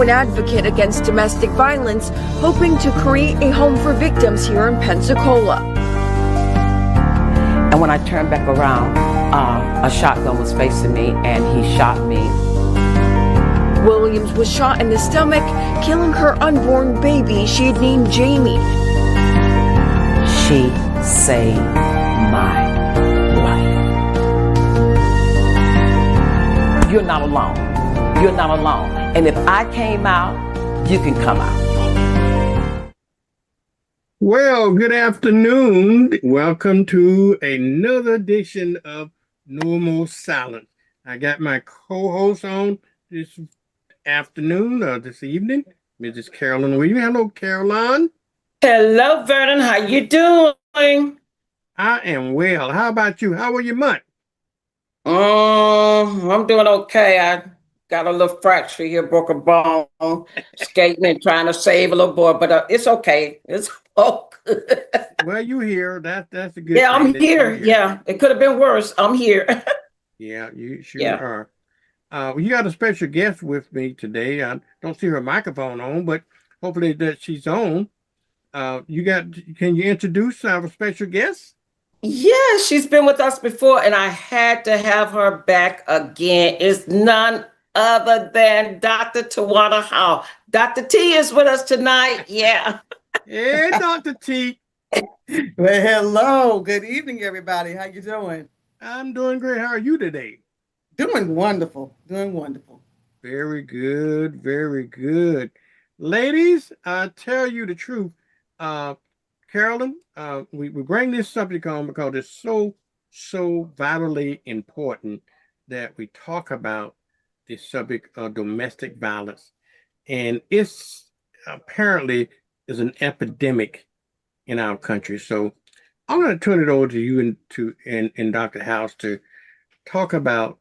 an advocate against domestic violence, hoping to create a home for victims here in Pensacola. And when I turned back around, a shotgun was facing me and he shot me. Williams was shot in the stomach, killing her unborn baby she had named Jamie. She saved my life. You're not alone. You're not alone. And if I came out, you can come out. Well, good afternoon. Welcome to another edition of Normal Silence. I got my co-host on this afternoon, this evening, Mrs. Carolyn Williams. Hello, Caroline. Hello, Vernon. How you doing? I am well. How about you? How was your month? I'm doing okay. I got a little fracture here, broke a bone, skating and trying to save a little boy, but it's okay. It's all good. Well, you here. That's a good Yeah, thing. I'm here. Yeah, it could have been worse. I'm here. Yeah, you sure are. You got a special guest with me today. I don't see her microphone on, but hopefully that she's on. Can you introduce our special guest? Yeah, she's been with us before, and I had to have her back again. It's none other than Dr. Tawana Howell. Dr. T is with us tonight. Yeah. Hey, Dr. T. Well, hello. Good evening, everybody. How you doing? I'm doing great. How are you today? Doing wonderful. Doing wonderful. Very good. Very good. Ladies, I tell you the truth. Carolyn, we bring this subject on because it's so vitally important that we talk about this subject of domestic violence. And it's apparently is an epidemic in our country. So I'm going to turn it over to you and Dr. House to talk about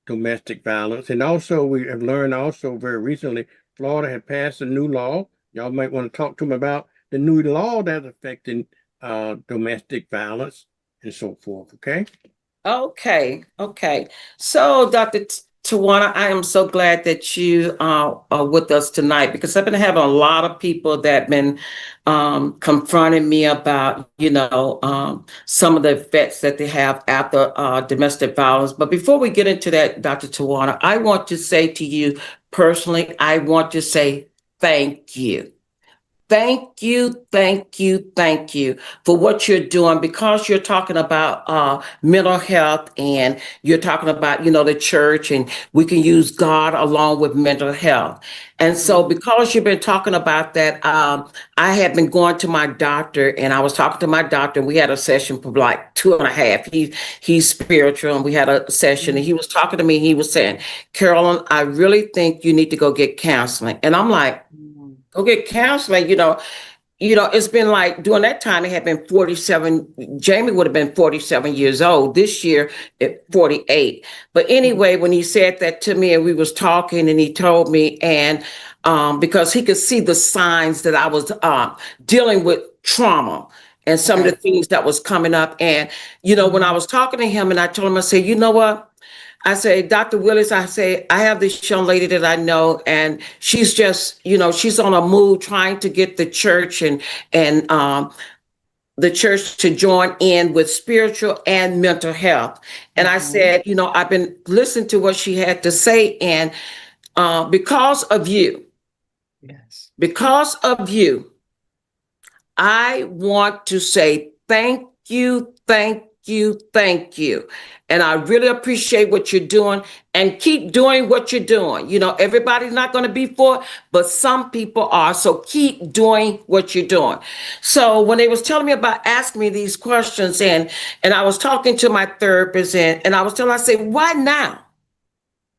domestic violence. And also we have learned also very recently, Florida had passed a new law. Y'all might want to talk to them about the new law that's affecting domestic violence and so forth. Okay. Okay. So, Dr. Tawana, I am so glad that you are with us tonight, because I've been having a lot of people that have been confronting me about, some of the effects that they have after domestic violence. But before we get into that, Dr. Tawana, I want to say to you personally, I want to say thank you. Thank you for what you're doing, because you're talking about mental health, and you're talking about, the church, and we can use God along with mental health. And so because you've been talking about that, I had been going to my doctor, and I was talking to my doctor, and we had a session for like 2.5. He's spiritual, and we had a session, and he was talking to me. He was saying, Carolyn, I really think you need to go get counseling. And I'm like, go get counseling, it's been like during that time, it had been 47. Jamie would have been 47 years old this year at 48. But anyway, when he said that to me and we was talking, and he told me, and because he could see the signs that I was dealing with trauma and some of the things that was coming up. And, when I was talking to him and I told him, I said, you know what? I say, Dr. Willis, I say, I have this young lady that I know, and she's just, she's on a move trying to get the church and the church to join in with spiritual and mental health. And I said, I've been listening to what she had to say, and because of you, I want to say thank you. And I really appreciate what you're doing, and keep doing what you're doing. Everybody's not going to be for it, but some people are. So keep doing what you're doing. So when they was telling me about asking me these questions, and I was talking to my therapist, and I was telling her, I say, why now?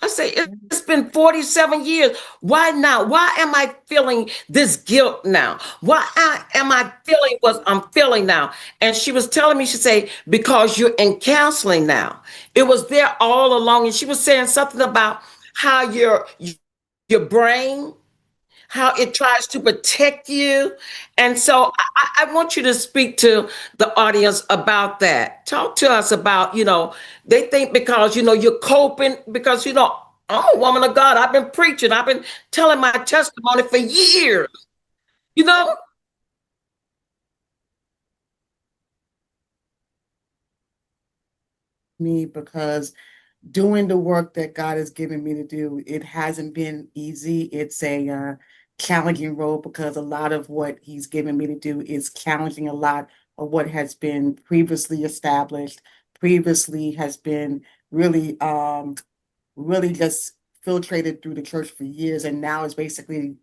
I say, it's been 47 years. Why now? Why am I feeling this guilt now? Why am I feeling what I'm feeling now? And she was telling me, she said, because you're in counseling now. It was there all along. And she was saying something about how your brain, how it tries to protect you. And so I want you to speak to the audience about that. Talk to us about, they think because, you're coping, because, Oh, woman of God, I've been preaching. I've been telling my testimony for years. You know? Me because doing the work that God has given me to do, it hasn't been easy. It's a challenging road because a lot of what He's given me to do is challenging a lot of what has been previously established, previously has been really really just filtrated through the church for years, and now is basically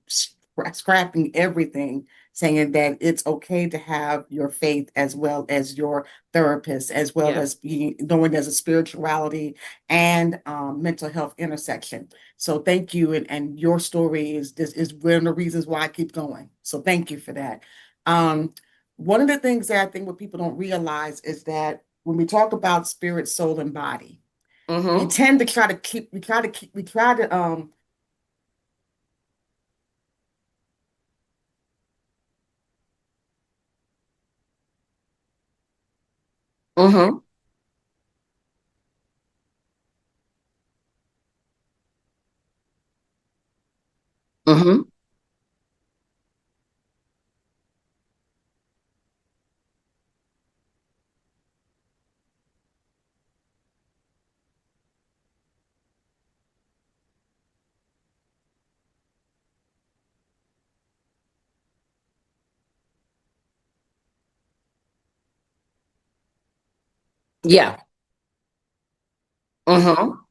scrapping everything, saying that it's okay to have your faith as well as your therapist, as well Yeah. as being knowing there's a spirituality and mental health intersection. So thank you, and your story is this is one of the reasons why I keep going. So thank you for that. Um, One of the things that I think what people don't realize is that when we talk about spirit, soul, and body, we Mm-hmm. tend to try to keep we try to keep we try to Mm-hmm. Mm-hmm. Yeah. Mm-hmm.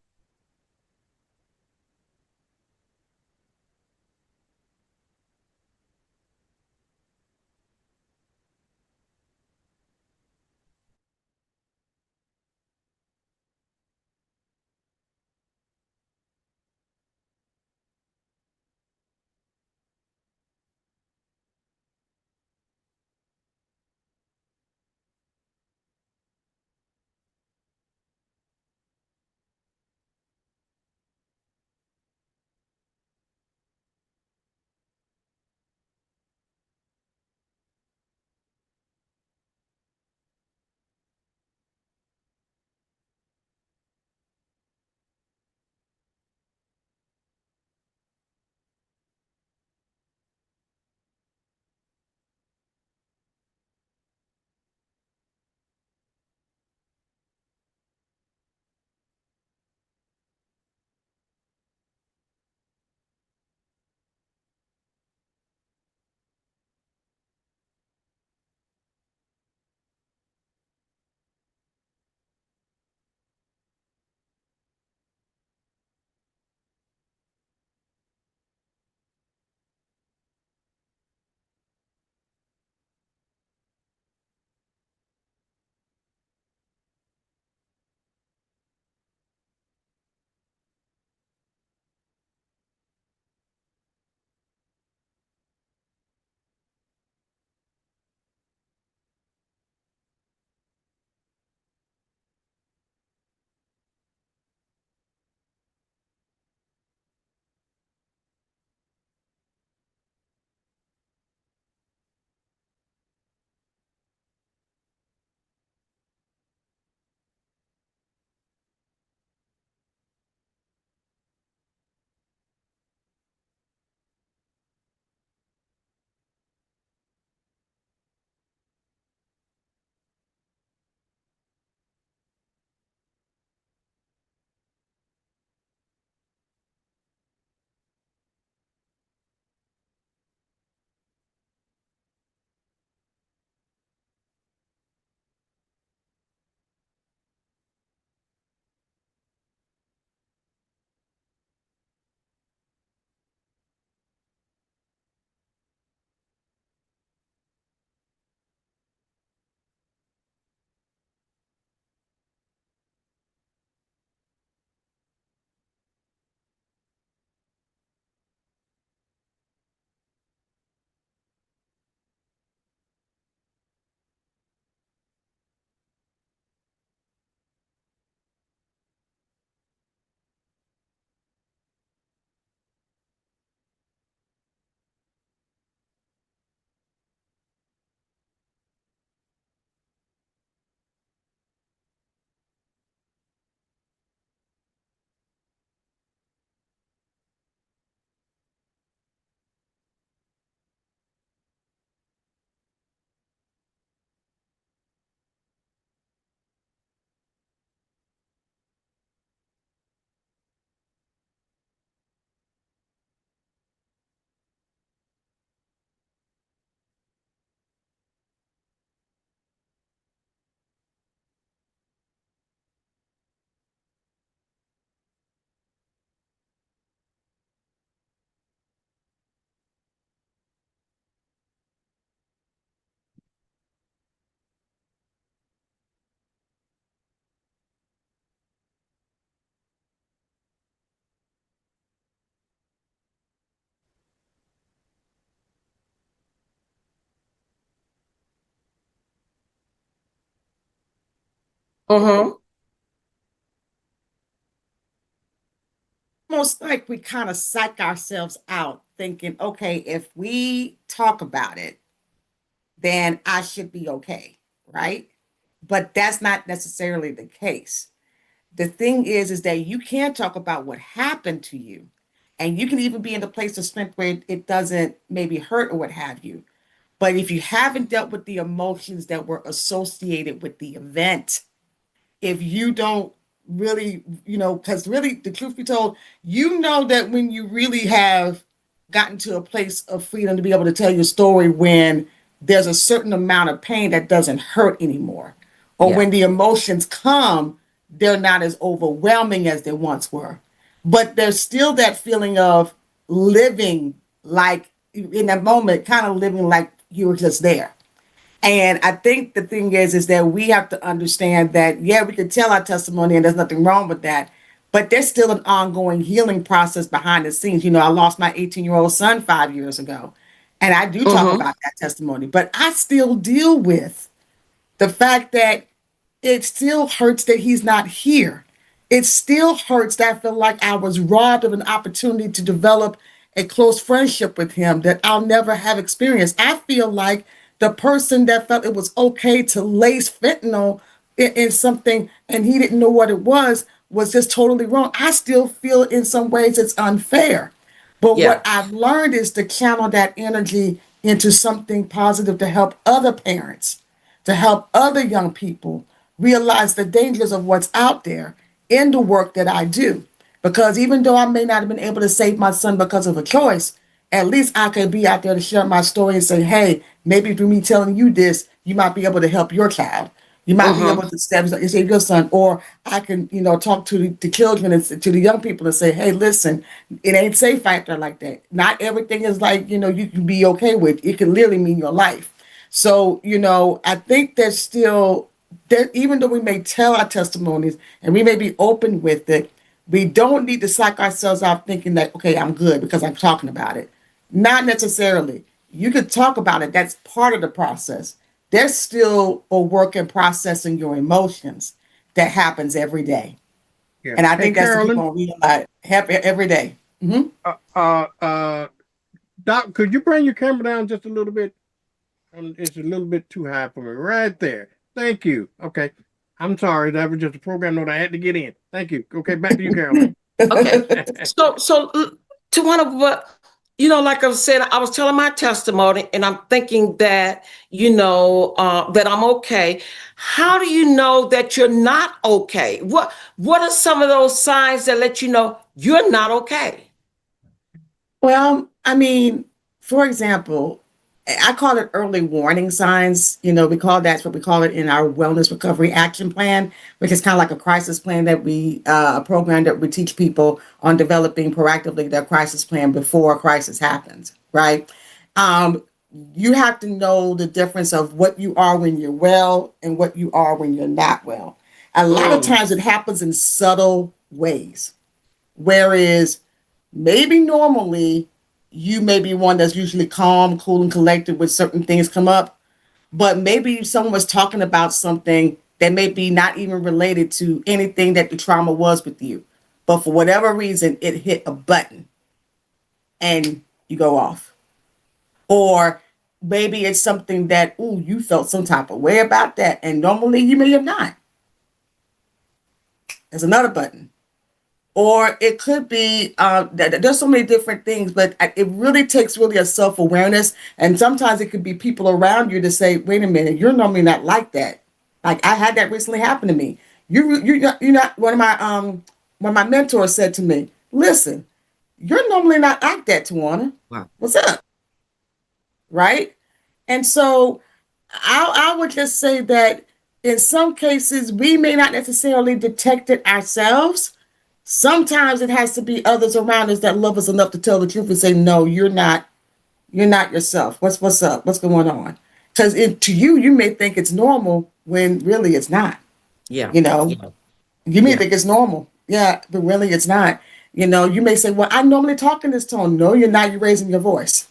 Mm-hmm. Almost like we kind of psych ourselves out thinking, okay, if we talk about it, then I should be okay, right? But that's not necessarily the case. The thing is that you can talk about what happened to you, and you can even be in a place of strength where it doesn't maybe hurt or what have you. But if you haven't dealt with the emotions that were associated with the event, if you don't really, because really, the truth be told, that when you really have gotten to a place of freedom to be able to tell your story when there's a certain amount of pain that doesn't hurt anymore, or Yeah. when the emotions come, they're not as overwhelming as they once were. But there's still that feeling of living like in that moment, kind of living like you were just there. And I think the thing is that we have to understand that, yeah, we can tell our testimony and there's nothing wrong with that, but there's still an ongoing healing process behind the scenes. I lost my 18-year-old son 5 years ago, and I do talk Mm-hmm. about that testimony, but I still deal with the fact that it still hurts that he's not here. It still hurts that I feel like I was robbed of an opportunity to develop a close friendship with him that I'll never have experienced. I feel like the person that felt it was okay to lace fentanyl in something and he didn't know what it was just totally wrong. I still feel in some ways it's unfair. But what Yeah. I've learned is to channel that energy into something positive to help other parents, to help other young people realize the dangers of what's out there in the work that I do. Because even though I may not have been able to save my son because of a choice, at least I could be out there to share my story and say, hey, maybe through me telling you this, you might be able to help your child. You might be able Mm-hmm. to save your son, or I can, talk to the children and to the young people and say, hey, listen, it ain't safe out there like that. Not everything is like, you can be okay with. It can literally mean your life. So, I think there's still that even though we may tell our testimonies and we may be open with it, we don't need to psych ourselves out thinking that, okay, I'm good because I'm talking about it. Not necessarily. You could talk about it. That's part of the process. There's still a work in processing your emotions that happens every day. Yeah. And I Hey, think that's the Carolyn. people on realize happy every day. Mhm. Uh, uh, uh, Doc, could you bring your camera down just a little bit? It's a little bit too high for me. Right there. Thank you. Okay. I'm sorry. That was just a program note I had to get in. Thank you. Okay, back to you, Carolyn. Okay. So to one of what, like I said, I was telling my testimony and I'm thinking that, that I'm okay. How do you know that you're not okay? What are some of those signs that let you know you're not okay? Well, I mean, for example, I call it early warning signs. That's what we call it in our wellness recovery action plan, which is kind of like a crisis plan a program that we teach people on developing proactively their crisis plan before a crisis happens, right? Um, you have to know the difference of what you are when you're well and what you are when you're not well. A lot of Mm, times it happens in subtle ways, whereas maybe normally you may be one that's usually calm, cool, and collected when certain things come up, but maybe someone was talking about something that may be not even related to anything that the trauma was with you. But for whatever reason, it hit a button and you go off. Or maybe it's something that, ooh, you felt some type of way about that. And normally you may have not. There's another button. Or it could be there's so many different things, but it really takes really a self-awareness, and sometimes it could be people around you to say, wait a minute, you're normally not like that. Like I had that recently happen to me. You're not one of my mentors said to me, listen, you're normally not like that, Tawana. Wow. What's up? Right? And so I would just say that in some cases we may not necessarily detect it ourselves. Sometimes it has to be others around us that love us enough to tell the truth and say, no, you're not yourself. What's up? What's going on? Because to you, you may think it's normal when really it's not. yeah. You know, you may Yeah. think it's normal. Yeah, but really it's not. You may say, well, I normally talk in this tone. No, you're not. You're raising your voice.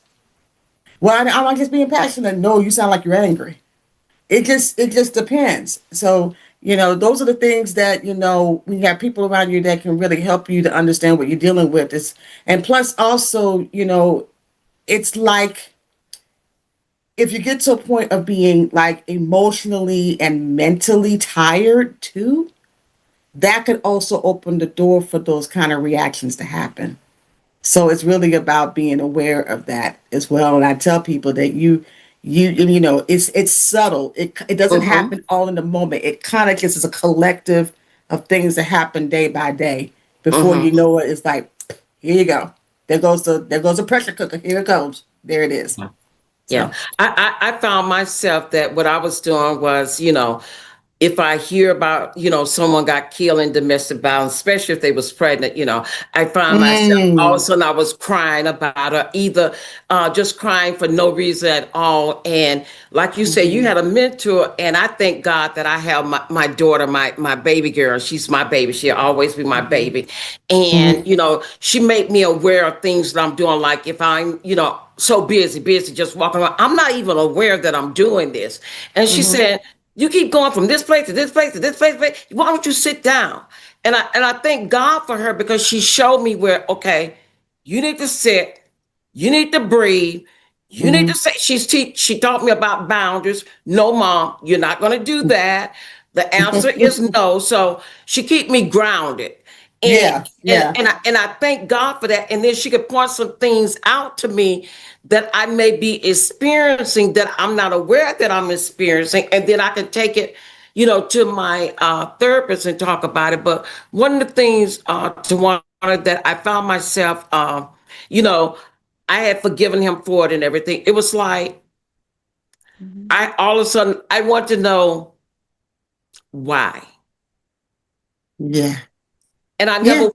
Well, I'm just being passionate. No, you sound like you're angry. It just depends. So Those are the things that, when you have people around you that can really help you to understand what you're dealing with. And plus also, it's like if you get to a point of being like emotionally and mentally tired too, that could also open the door for those kind of reactions to happen. So it's really about being aware of that as well. And I tell people that it's subtle. It doesn't Mm-hmm. happen all in the moment. It kind of just is a collective of things that happen day by day. Before Mm-hmm. you know it, it's like, here you go. There goes the pressure cooker. Here it goes. There it is. Yeah. So. I found myself that what I was doing was, if I hear about, someone got killed in domestic violence, especially if they was pregnant, I find myself all of a Mm. sudden I was crying about her, either just crying for no reason at all. And like you say, you Mhm. had a mentor, and I thank God that I have my daughter, my baby girl. She's my baby. She'll always be my Mhm. baby. And, Mhm. she made me aware of things that I'm doing. Like if I'm, so busy, just walking around, I'm not even aware that I'm doing this. And she Mhm. said, you keep going from this place to this place to this place. Why don't you sit down? And I thank God for her because she showed me where, okay, you need to sit, you need to breathe, you need to Mhm. say. She taught me about boundaries. No, mom, you're not going to do that. The answer is no. So she keep me grounded. And Yeah. and Yeah. and I thank God for that. And then she could point some things out to me that I may be experiencing that I'm not aware that I'm experiencing, and then I can take it, to my therapist and talk about it. But one of the things, to one that I found myself, you know, I had forgiven him for it and everything. It was like Mhm. I all of a sudden I want to know why, Yeah. and I never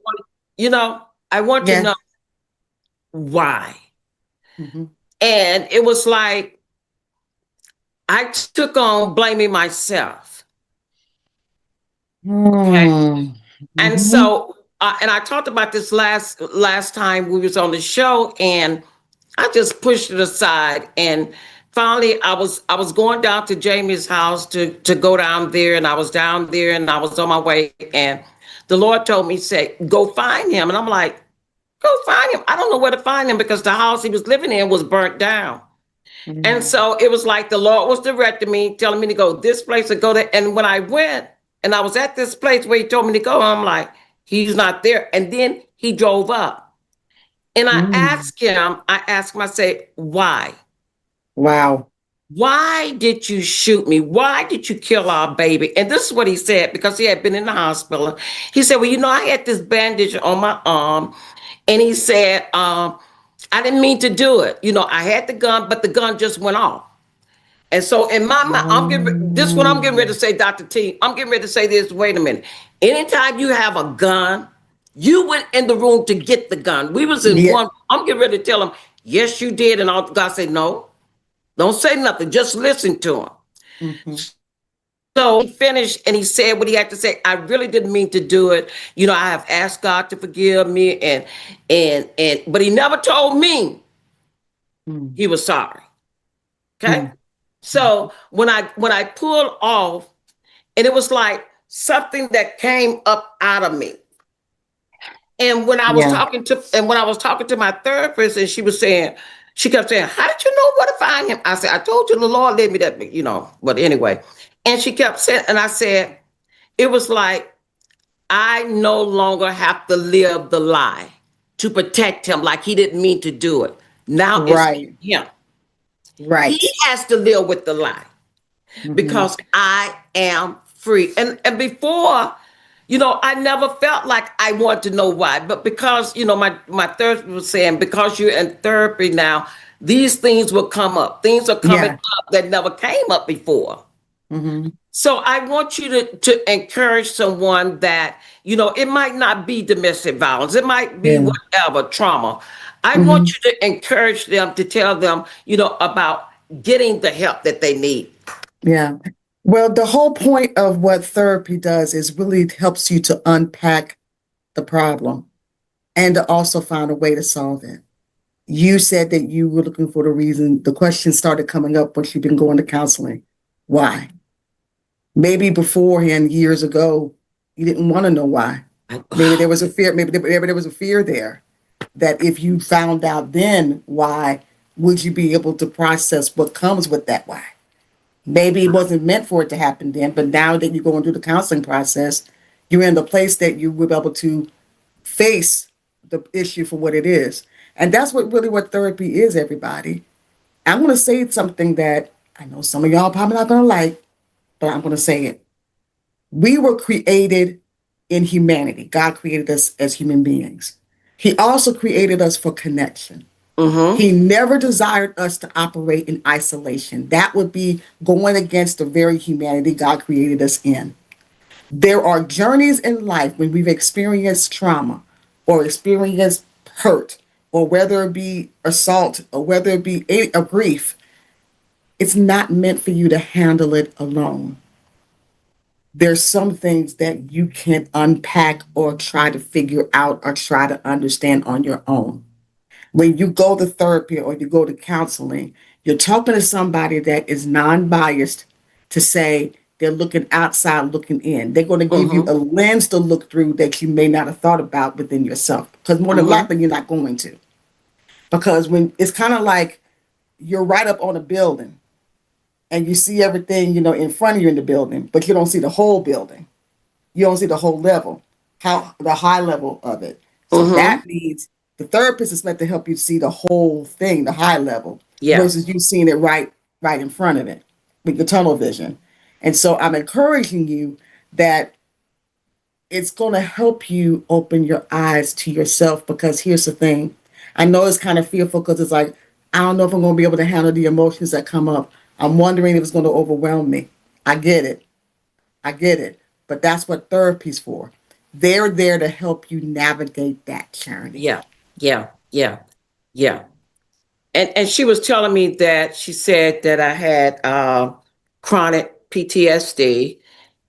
Yeah. want, I want to Yeah. know why. Mhm. And it was like I took on blaming myself. Okay. Mm. And Mhm. so, and I talked about this last time we was on the show, and I just pushed it aside. And finally, I was going down to Jamie's house to go down there, and I was down there, and I was on my way, and the Lord told me, say, go find him, and I'm like, go find him. I don't know where to find him because the house he was living in was burnt down. And Mhm. so it was like the Lord was directing me, telling me to go this place or go there. And when I went and I was at this place where he told me to go, I'm like, he's not there. And then he drove up. And Mm. I asked him, I said, why? Wow. Why did you shoot me? Why did you kill our baby? And this is what he said because he had been in the hospital. He said, well, I had this bandage on my arm. And he said, I didn't mean to do it. I had the gun, but the gun just went off. And so in my mind, this is what I'm getting ready to Mm. say, Dr. T. I'm getting ready to say this. Wait a minute. Anytime you have a gun, you went in the room to get the gun. We was in Yeah. one. I'm getting ready to tell him, yes, you did. And all God said, no, don't say nothing. Just listen to him. Mhm. So he finished and he said what he had to say. I really didn't mean to do it. I have asked God to forgive me, and but he never told me Mm. he was sorry. Okay. Mm. So when I pulled off, and it was like something that came up out of me. And Yeah. when I was talking to my therapist, and she kept saying, how did you know where to find him? I said, I told you the Lord led me that, but anyway. And she kept saying, and I said, it was like I no longer have to live the lie to protect him like he didn't mean to do it. Now it's Right. him. He Right. has to live with the lie Mhm. because I am free. And before, I never felt like I wanted to know why. But because, my therapist was saying, because you're in therapy now, these things will come up. Things are coming Yeah. up that never came up before. Mhm. So I want you to encourage someone that, it might not be domestic violence, it might be Yeah. whatever trauma. I want Mhm. you to encourage them to tell them, about getting the help that they need. Yeah. Well, the whole point of what therapy does is really helps you to unpack the problem and to also find a way to solve it. You said that you were looking for the reason the question started coming up once you've been going to counseling. Why? Maybe beforehand, years ago, you didn't want to know why. Maybe there was a fear. Maybe there was a fear there that if you found out then why, would you be able to process what comes with that why? Maybe it wasn't meant for it to happen then, but now that you're going through the counseling process, you're in the place that you will be able to face the issue for what it is. And that's what therapy is, everybody. I'm going to say something that I know some of y'all probably not going to like, but I'm going to say it. We were created in humanity. God created us as human beings. He also created us for connection. He never desired us to operate in isolation. That would be going against the very humanity God created us in. There are journeys in life when we've experienced trauma or experienced hurt, or whether it be assault or whether it be a grief. It's not meant for you to handle it alone. There's some things that you can't unpack or try to figure out or try to understand on your own. When you go to therapy or you go to counseling, you're talking to somebody that is non-biased to say they're looking outside, looking in. They're going to give you a lens to look through that you may not have thought about within yourself. Because more than likely, you're not going to. Because when it's kind of like you're right up on a building and you see everything, in front of you in the building, but you don't see the whole building. You don't see the whole level, the high level of it. So that means the therapist is meant to help you see the whole thing, the high level, versus you seeing it right in front of it with your tunnel vision. And so I'm encouraging you that it's going to help you open your eyes to yourself, because here's the thing. I know it's kind of fearful because it's like, I don't know if I'm going to be able to handle the emotions that come up. I'm wondering if it's going to overwhelm me. I get it. But that's what therapy's for. They're there to help you navigate that journey. Yeah. And she was telling me that she said that I had chronic PTSD,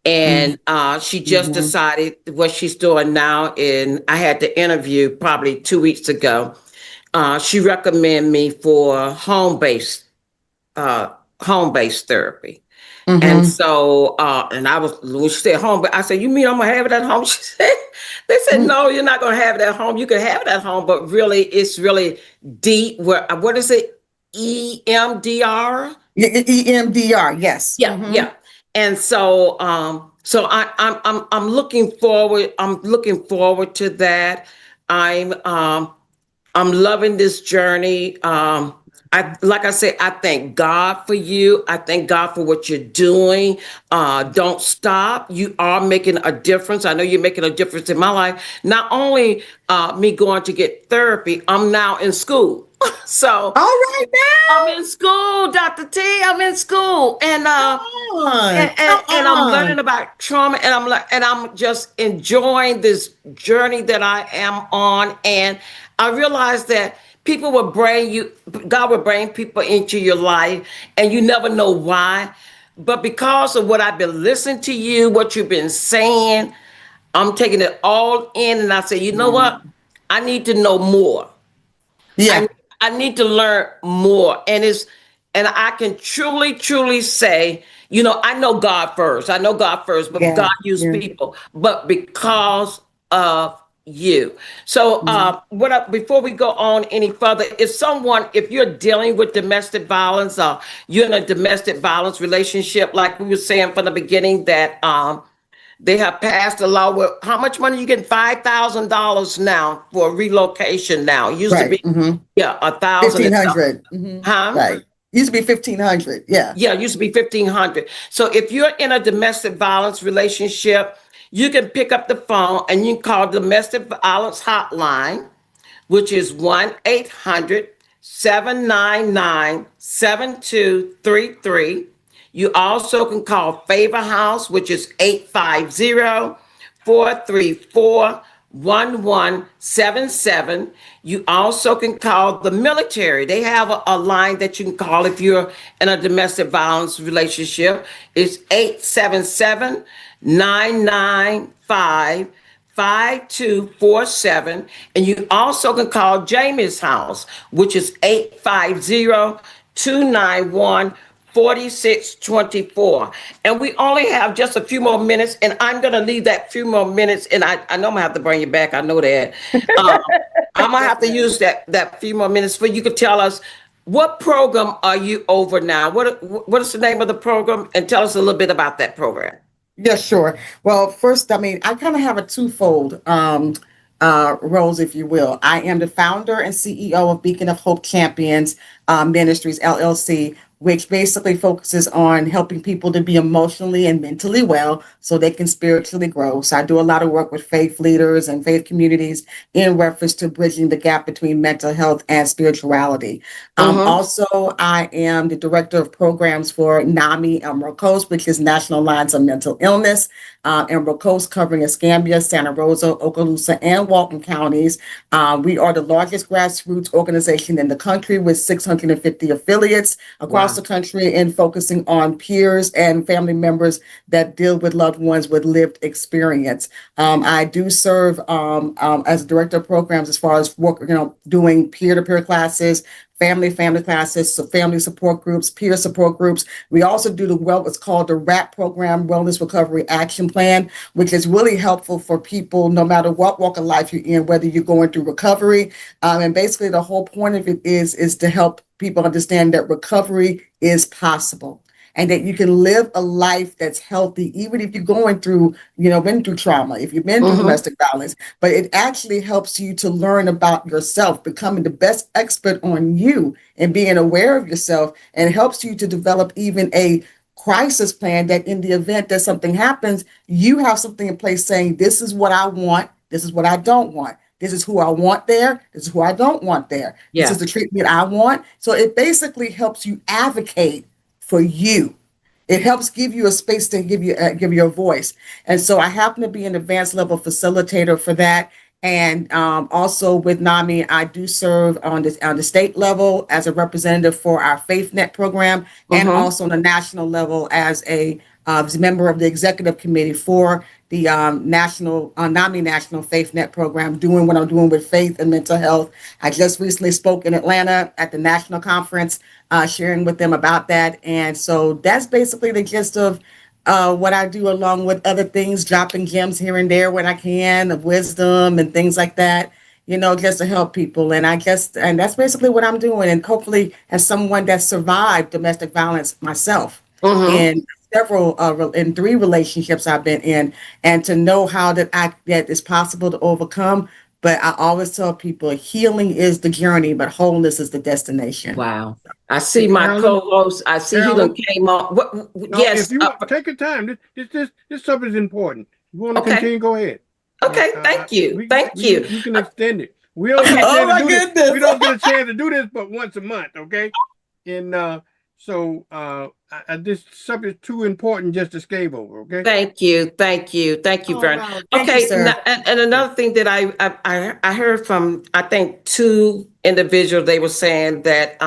and she just decided what she's doing now. And I had the interview probably 2 weeks ago. She recommended me for home-based therapy. And so, and I was, when she said home, but I said, you mean I'm gonna have it at home? She said, they said, no, you're not gonna have it at home. You can have it at home, but really, it's really deep. What is it? EMDR? EMDR, yes. Yeah. And so, so I'm looking forward. I'm looking forward to that. I'm loving this journey. Like I said, I thank God for you. I thank God for what you're doing. Don't stop. You are making a difference. I know you're making a difference in my life. Not only me going to get therapy, I'm now in school. So all right now. I'm in school, Dr. T. I'm in school, and I'm learning about trauma, and I'm just enjoying this journey that I am on. And I realized that God will bring people into your life, and you never know why. But because of what I've been listening to you, what you've been saying, I'm taking it all in, and I say, you know what? I need to know more. Yeah. I need to learn more. And I can truly say, I know God first. But God used people. But because of you. So before we go on any further, if you're dealing with domestic violence, or you're in a domestic violence relationship, like we were saying from the beginning, that they have passed a law where how much money you getting? $5,000 now for relocation now. It used to be $1,000. 1,500. Huh? Right. Used to be 1,500. Yeah. Yeah, it used to be 1,500. So if you're in a domestic violence relationship, you can pick up the phone and you can call domestic violence hotline, which is 1-800-799-7233. You also can call Favor House, which is 850-434-1177. You also can call the military. They have a line that you can call if you're in a domestic violence relationship. It's 877-995-5247. And you also can call Jamie's house, which is 850-291 4624. And we only have just a few more minutes, and I'm going to leave that few more minutes. And I know I'm going to have to bring you back. I know that. I'm going to have to use that few more minutes for you to tell us what program are you over now? What is the name of the program? And tell us a little bit about that program. Yeah, sure. Well, first, I mean, I kind of have a twofold roles, if you will. I am the founder and CEO of Beacon of Hope Champions Ministries, LLC, which basically focuses on helping people to be emotionally and mentally well so they can spiritually grow. So I do a lot of work with faith leaders and faith communities in reference to bridging the gap between mental health and spirituality. Also, I am the director of programs for NAMI Emerald Coast, which is National Alliance on Mental Illness. Emerald Coast covering Escambia, Santa Rosa, Okaloosa, and Walton counties. We are the largest grassroots organization in the country with 650 affiliates across the country and focusing on peers and family members that deal with loved ones with lived experience. I do serve as director of programs as far as work, doing peer-to-peer classes, family classes, so family support groups, peer support groups. We also do what's called the WRAP program, Wellness Recovery Action Plan, which is really helpful for people no matter what walk of life you're in, whether you're going through recovery. And basically the whole point of it is to help people understand that recovery is possible and that you can live a life that's healthy, even if you're going through, been through trauma, if you've been through domestic violence, but it actually helps you to learn about yourself, becoming the best expert on you and being aware of yourself, and helps you to develop even a crisis plan that in the event that something happens, you have something in place saying, this is what I want, this is what I don't want. This is who I want there. This is who I don't want there. Yeah. This is the treatment I want. So it basically helps you advocate for you. It helps give you a space to give you a voice. And so I happen to be an advanced level facilitator for that. And also with NAMI, I do serve on the state level as a representative for our FaithNet program, and also on the national level as a member of the executive committee for the national NAMI National FaithNet program, doing what I'm doing with faith and mental health. I just recently spoke in Atlanta at the national conference, sharing with them about that. And so that's basically the gist of what I do, along with other things, dropping gems here and there when I can, of wisdom and things like that, just to help people. And and that's basically what I'm doing. And hopefully, as someone that survived domestic violence myself, in in 3 relationships I've been in, and to know how that it's possible to overcome. But I always tell people, healing is the journey, but wholeness is the destination. Wow. I see my co-host. I see he done came up. Yes. If you take your time, this stuff is important. You want to continue, go ahead. Okay, thank you. Thank you. You can extend it. We don't get a chance to do this. We don't get a chance to do this but once a month, okay? And this subject is too important just to skate over, okay? Thank you very much. Okay, and another thing that I heard from, I think, 2 individuals, they were saying that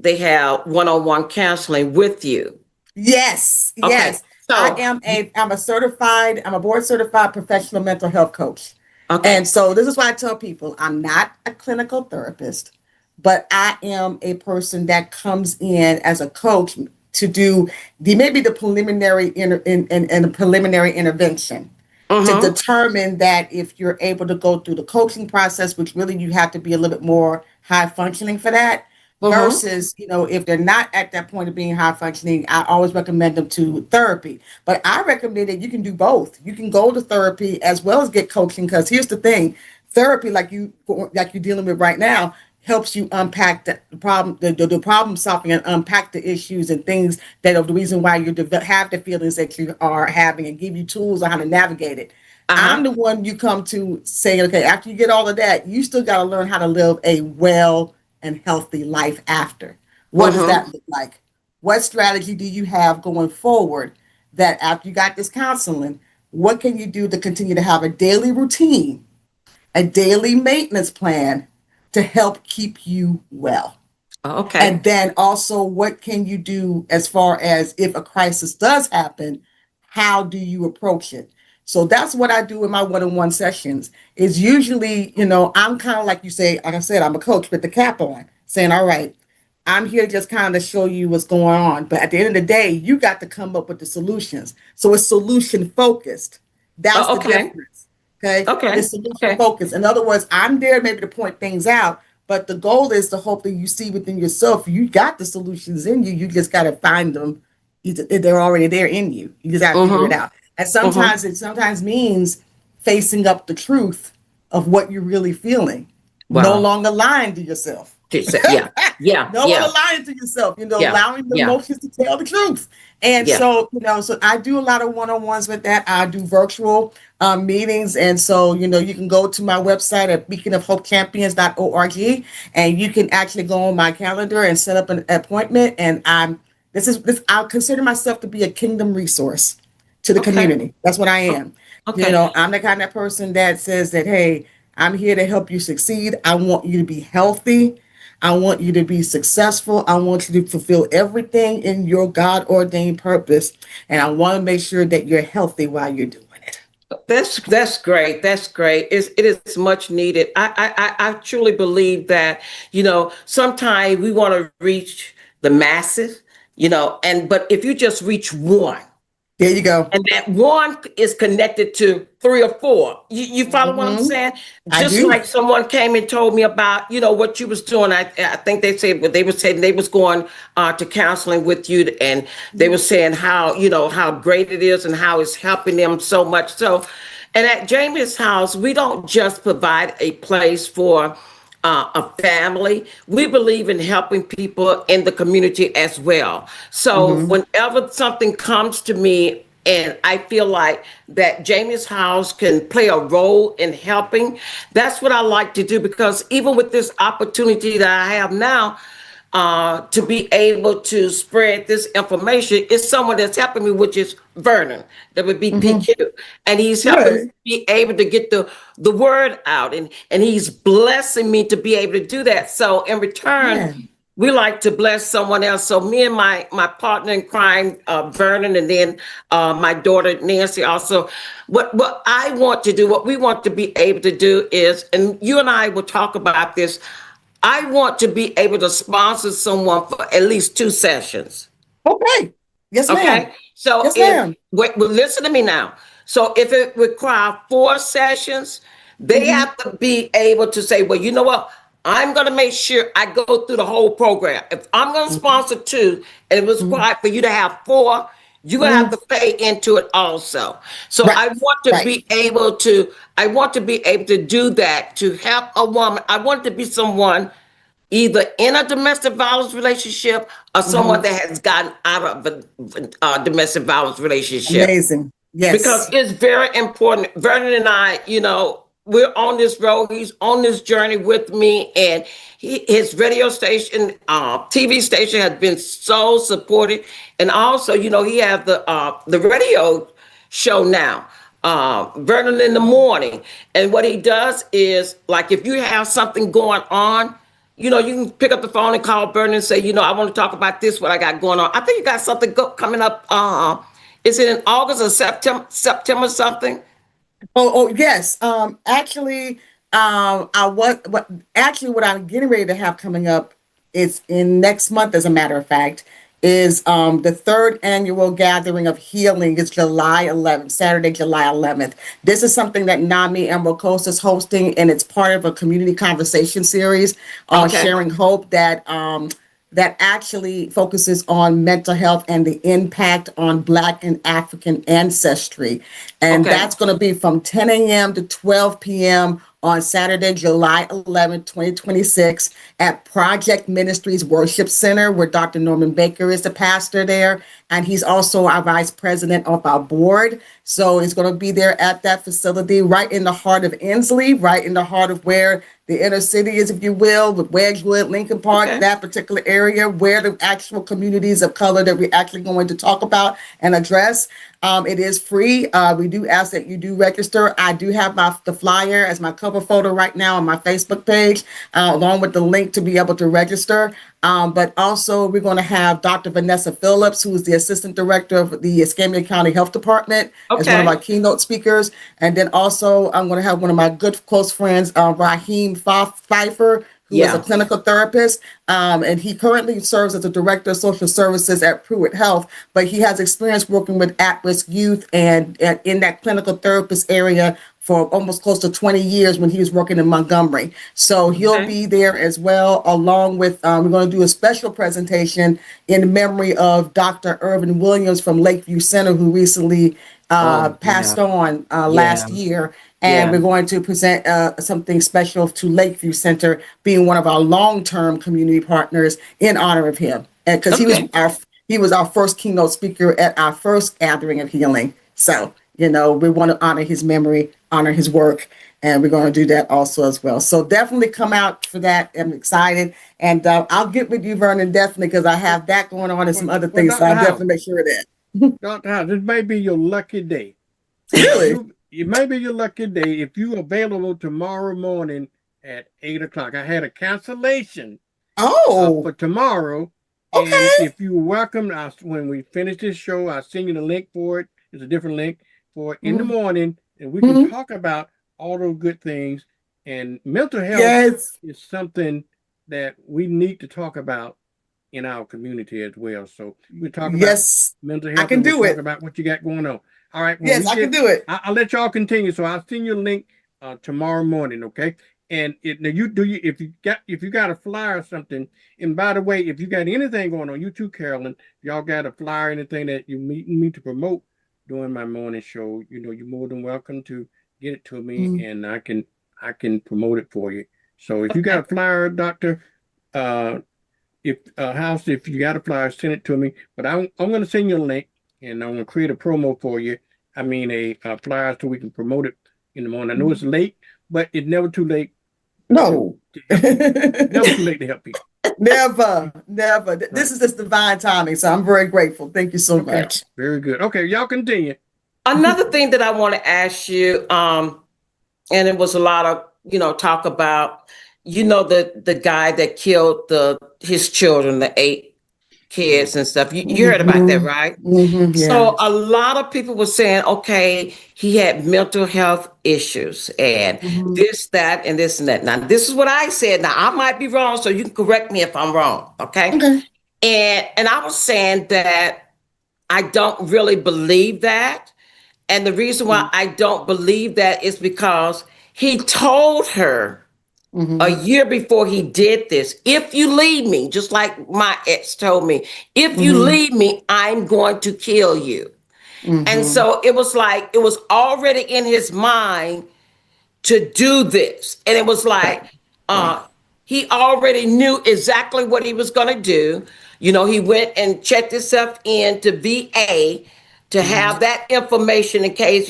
they have one-on-one counseling with you. Yes, Okay, yes. so I'm a board certified professional mental health coach. Okay. And so this is why I tell people I'm not a clinical therapist, but I am a person that comes in as a coach to do the preliminary preliminary intervention to determine that if you're able to go through the coaching process, which really you have to be a little bit more high functioning for that, versus, if they're not at that point of being high functioning, I always recommend them to therapy. But I recommend that you can do both. You can go to therapy as well as get coaching, because here's the thing, therapy, like you're dealing with right now, helps you unpack the problem, the problem solving, and unpack the issues and things that are the reason why you have the feelings that you are having, and give you tools on how to navigate it. I'm the one you come to saying, okay, after you get all of that, you still got to learn how to live a well and healthy life after. What does that look like? What strategy do you have going forward that after you got this counseling, what can you do to continue to have a daily routine, a daily maintenance plan to help keep you well? Okay. And then also, what can you do as far as if a crisis does happen, how do you approach it? So that's what I do in my one-on-one sessions. Is usually, I'm kind of like you say, like I said, I'm a coach with the cap on, saying, all right, I'm here just kind of show you what's going on. But at the end of the day, you got to come up with the solutions. So it's solution focused. That's Oh, the okay. difference. Okay. Okay. It's solution Okay. focused. In other words, I'm there maybe to point things out, but the goal is to hope that you see within yourself, you got the solutions in you. You just got to find them. They're already there in you. You just got to figure it Mm-hmm. out. And Mm-hmm. sometimes it sometimes means facing up the truth of what you're really feeling. No Wow. longer lying to yourself. She said, yeah. Yeah. No Yeah. longer lying to yourself, Yeah. allowing the Yeah. emotions to tell the truth. And Yeah. so, so I do a lot of one-on-ones with that. I do virtual meetings. And so, you can go to my website at beaconofhopechampions.org and you can actually go on my calendar and set up an appointment. And I'll consider myself to be a kingdom resource to the Okay. community. That's what I am. Okay. I'm the kind of person that says that, hey, I'm here to help you succeed. I want you to be healthy. I want you to be successful. I want you to fulfill everything in your God ordained purpose. And I want to make sure that you're healthy while you're doing it. That's great. That's great. It is much needed. I truly believe that, sometimes we want to reach the masses, but if you just reach one, There you go. and that one is connected to three or four. You follow what I'm saying? I Just do. like someone came and told me about, what you was doing. I think they said what they were saying. They was going to counseling with you, and they were saying how how great it is and how it's helping them so much. So, and at Jamie's house, we don't just provide a place for a family. We believe in helping people in the community as well. So whenever something comes to me and I feel like that Jamie's house can play a role in helping, that's what I like to do, because even with this opportunity that I have now, to be able to spread this information, is someone that's helping me, which is Vernon, WBPQ, and he's helping me Good. be able to get the word out, and he's blessing me to be able to do that. So in return, Yeah. we like to bless someone else. So me and my partner in crime, Vernon, and then my daughter Nancy also. What I want to do, what we want to be able to do is, and you and I will talk about this. I want to be able to sponsor someone for at least 2 sessions. Okay. Yes, ma'am. Okay. So Yes, if ma'am. well, listen to me now. So if it requires 4 sessions, they have to be able to say, well, you know what? I'm going to make sure I go through the whole program. If I'm going to sponsor 2 and it was required for you to have 4, you're going to have to pay into it also. So Right. I want to Right. be able to, do that to help a woman. I want to be someone either in a domestic violence relationship or someone that has gotten out of a domestic violence relationship, Amazing. because Yes. it's very important. Vernon and I, we're on this road. He's on this journey with me, and his radio station, TV station has been so supportive. And also, he has the radio show now, Vernon in the morning. And what he does is, like, if you have something going on, you can pick up the phone and call Vernon and say, I want to talk about this, what I got going on. I think you got something coming up. Is it in August or September something? Oh, yes. What I'm getting ready to have coming up is in next month, as a matter of fact, is the 3rd annual gathering of healing. It's July 11th, Saturday, July 11th. This is something that NAMI Emerald Coast is hosting, and it's part of a community conversation series on Okay. sharing hope that actually focuses on mental health and the impact on Black and African ancestry. And Okay. that's going to be from 10 a.m. to 12 p.m. on Saturday, July 11th, 2026 at Project Ministries Worship Center, where Dr. Norman Baker is the pastor there. And he's also our vice president of our board. So it's going to be there at that facility, right in the heart of Inslee, right in the heart of where the inner city is, if you will, with Wedgwood, Lincoln Park, Okay. that particular area, where the actual communities of color that we're actually going to talk about and address. It is free. We do ask that you do register. I do have the flyer as my cover photo right now on my Facebook page, along with the link to be able to register. But also, we're going to have Dr. Vanessa Phillips, who is the Assistant Director of the Escambia County Health Department, as one of Okay. our keynote speakers. And then also, I'm going to have one of my good close friends, Raheem Pfeiffer, who is a Yeah. clinical therapist, and he currently serves as the director of social services at Pruitt Health. But he has experience working with at-risk youth and in that clinical therapist area for almost close to 20 years when he was working in Montgomery. So he'll Okay. be there as well, along with, we're going to do a special presentation in memory of Dr. Irvin Williams from Lakeview Center, who recently Oh, passed yeah. on Yeah. last year. And Yeah. we're going to present something special to Lakeview Center, being one of our long-term community partners, in honor of him. And because Okay. he was our first keynote speaker at our first gathering of healing. So, you know, we want to honor his memory, honor his work, and we're going to do that also as well. So definitely come out for that. I'm excited. And I'll get with you, Vernon, definitely, because I have that going on and some other Well, things. So Dr. I'll House, definitely make sure of that. Dr. House, this may be your lucky day. Really? It may be your lucky day if you're available tomorrow morning at 8 o'clock. I had a cancellation Oh, for tomorrow. And okay. if you're welcome, when we finish this show, I'll send you the link for it. It's a different link for in the morning, and we can Mhm. talk about all those good things. And mental health Yes. is something that we need to talk about in our community as well. So we talk about Yes. mental I health, can and we do talk it. about what you got going on. All right, when Yes, we I can get, do it. I'll let y'all continue. So I'll send you a link tomorrow morning, okay? And now if you got a flyer or something. And by the way, if you got anything going on, you too, Carolyn, y'all got a flyer, anything that you need me to promote during my morning show, you're more than welcome to get it to me, Mm. and I can promote it for you. So if you got a flyer, Doctor, uh, if House, if you got a flyer, send it to me. But I'm going to send you a link, and I'm going to create a promo for you. I mean, a flyer so we can promote it in the morning. I know it's late, but it's never too late No. to help people. Never too late to help people. Never, never. Right. This is just divine timing. So I'm very grateful. Thank you so Okay. much. Very good. Okay, y'all continue. Another thing that I want to ask you, and it was a lot of, talk about, the guy that killed his children, the 8 kids and stuff. You heard about that, right? Yeah. So a lot of people were saying, okay, he had mental health issues and this, that, and this and that. Now, this is what I said. Now, I might be wrong, so you can correct me if I'm wrong. Okay. Okay. And I was saying that I don't really believe that. And the reason why I don't believe that is because he told her a year before he did this, if you leave me, just like my ex told me, if you leave me, I'm going to kill you. And so it was like, it was already in his mind to do this. And it was Right. like, Right. he already knew exactly what he was going to do. He went and checked himself in to VA to have that information in case,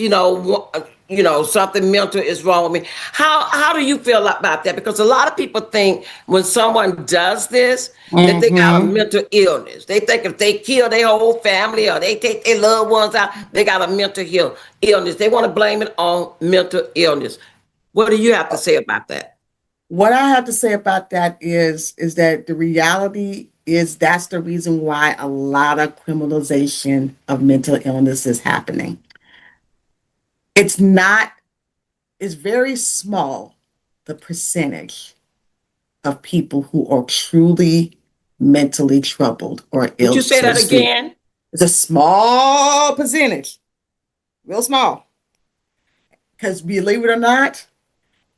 something mental is wrong with me. How do you feel about that? Because a lot of people think when someone does this, that they got a mental illness. They think if they kill their whole family or they take their loved ones out, they got a mental illness. They want to blame it on mental illness. What do you have to say about that? What I have to say about that is that the reality is that's the reason why a lot of criminalization of mental illness is happening. It's not, it's very small, the percentage of people who are truly mentally troubled or Would ill, you say so to that speak. again? It's a small percentage, real small. Because believe it or not,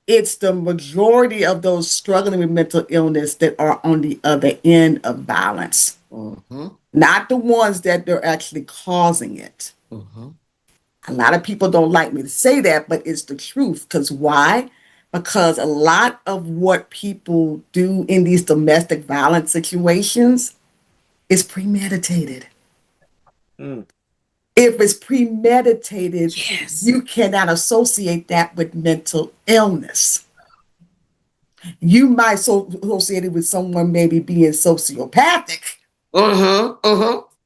it's the majority of those struggling with mental illness that are on the other end of violence, not the ones that they're actually causing it. A lot of people don't like me to say that, but it's the truth. Because why? Because a lot of what people do in these domestic violence situations is premeditated. Mm. If it's premeditated, Yes. you cannot associate that with mental illness. You might associate it with someone maybe being sociopathic.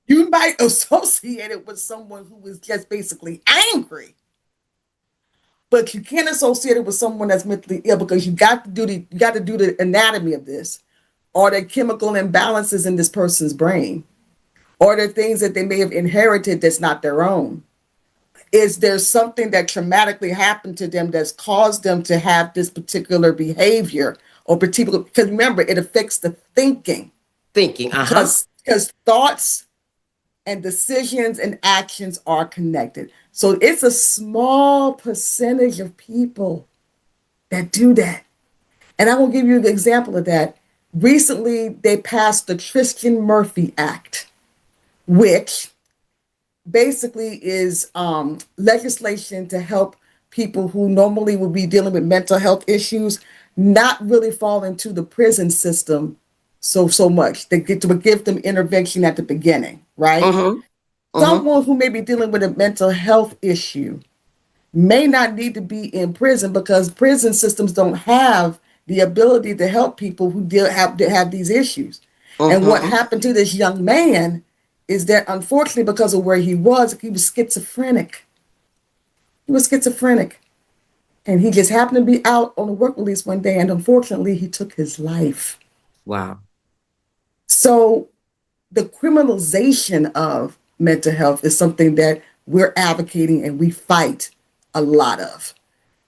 You might associate it with someone who is just basically angry. But you can't associate it with someone that's mentally ill because you got to do the anatomy of this, or the chemical imbalances in this person's brain, or the things that they may have inherited that's not their own. Is there something that traumatically happened to them that's caused them to have this particular behavior or particular, because remember, it affects the thinking. Thinking, Because thoughts and decisions and actions are connected. So it's a small percentage of people that do that. And I will give you an example of that. Recently, they passed the Tristan Murphy Act, which basically is legislation to help people who normally would be dealing with mental health issues not really fall into the prison system so much. They get to give them intervention at the beginning, right? Someone who may be dealing with a mental health issue may not need to be in prison because prison systems don't have the ability to help people who have these issues. And what happened to this young man is that, unfortunately, because of where he was schizophrenic. He was schizophrenic. And he just happened to be out on a work release one day, and unfortunately, he took his life. Wow. So the criminalization of mental health is something that we're advocating and we fight a lot of,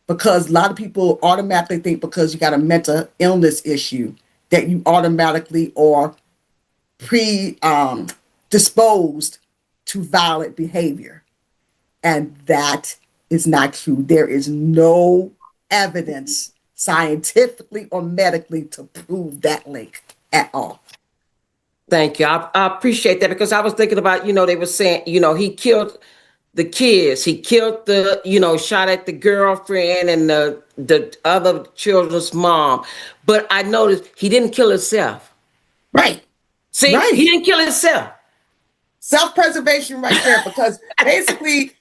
because a lot of people automatically think because you got a mental illness issue that you automatically are predisposed to violent behavior. And that is not true. There is no evidence scientifically or medically to prove that link at all. Thank you. I appreciate that, because I was thinking about, they were saying, he killed the kids. He killed shot at the girlfriend and the other children's mom. But I noticed he didn't kill himself. Right. See, right. He didn't kill himself. Self-preservation right there, because basically,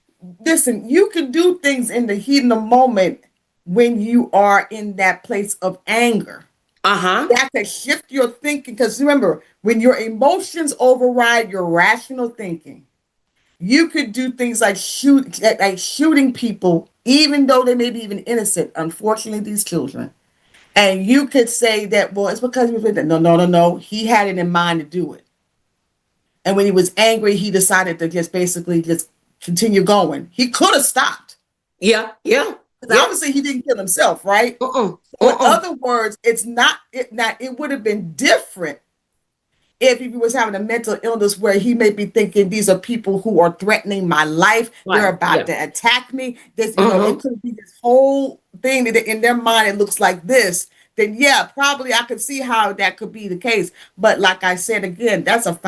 listen, you can do things in the heat of the moment when you are in that place of anger. That can shift your thinking, because remember, when your emotions override your rational thinking, you could do things like shooting people, even though they may be even innocent. Unfortunately, these children, and you could say that, well, it's because he was with it. No. He had it in mind to do it, and when he was angry, he decided to just basically just continue going. He could have stopped. Yeah. Obviously, he didn't kill himself, right? So in other words, it would have been different if he was having a mental illness where he may be thinking these are people who are threatening my life. Right. They're about to attack me. This, it could be this whole thing that in their mind it looks like this. Then yeah, probably I could see how that could be the case. But like I said again, that's a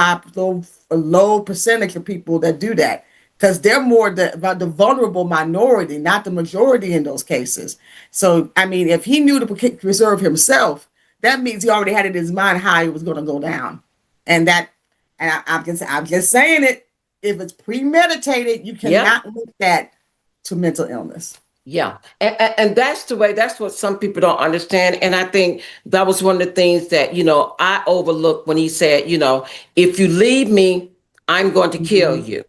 low percentage of people that do that, because they're more the vulnerable minority, not the majority in those cases. So I mean, if he knew to preserve himself, that means he already had in his mind how he was going to go down. And I'm just saying it. If it's premeditated, you cannot link that to mental illness. Yeah, and that's what some people don't understand. And I think that was one of the things that I overlooked when he said, if you leave me, I'm going to kill you.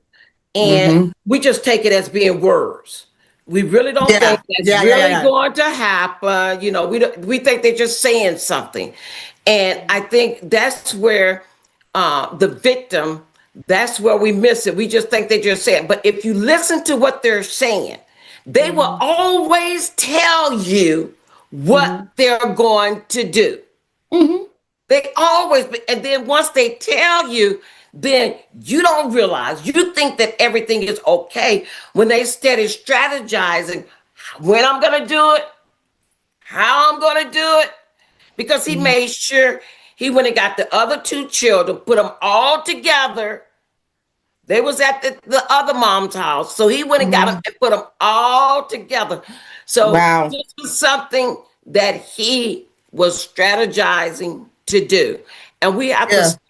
And we just take it as being words. We really don't think that's really going to happen. We think they're just saying something. And I think that's where the victim, that's where we miss it. We just think they just say it. But if you listen to what they're saying, they will always tell you what they're going to do. They always, and then once they tell you, then you don't realize, you think that everything is okay when they started strategizing when I'm going to do it, how I'm going to do it, because he made sure he went and got the other two children, put them all together. They was at the other mom's house. So he went and got them and put them all together. So this was something that he was strategizing to do. And we have to stop.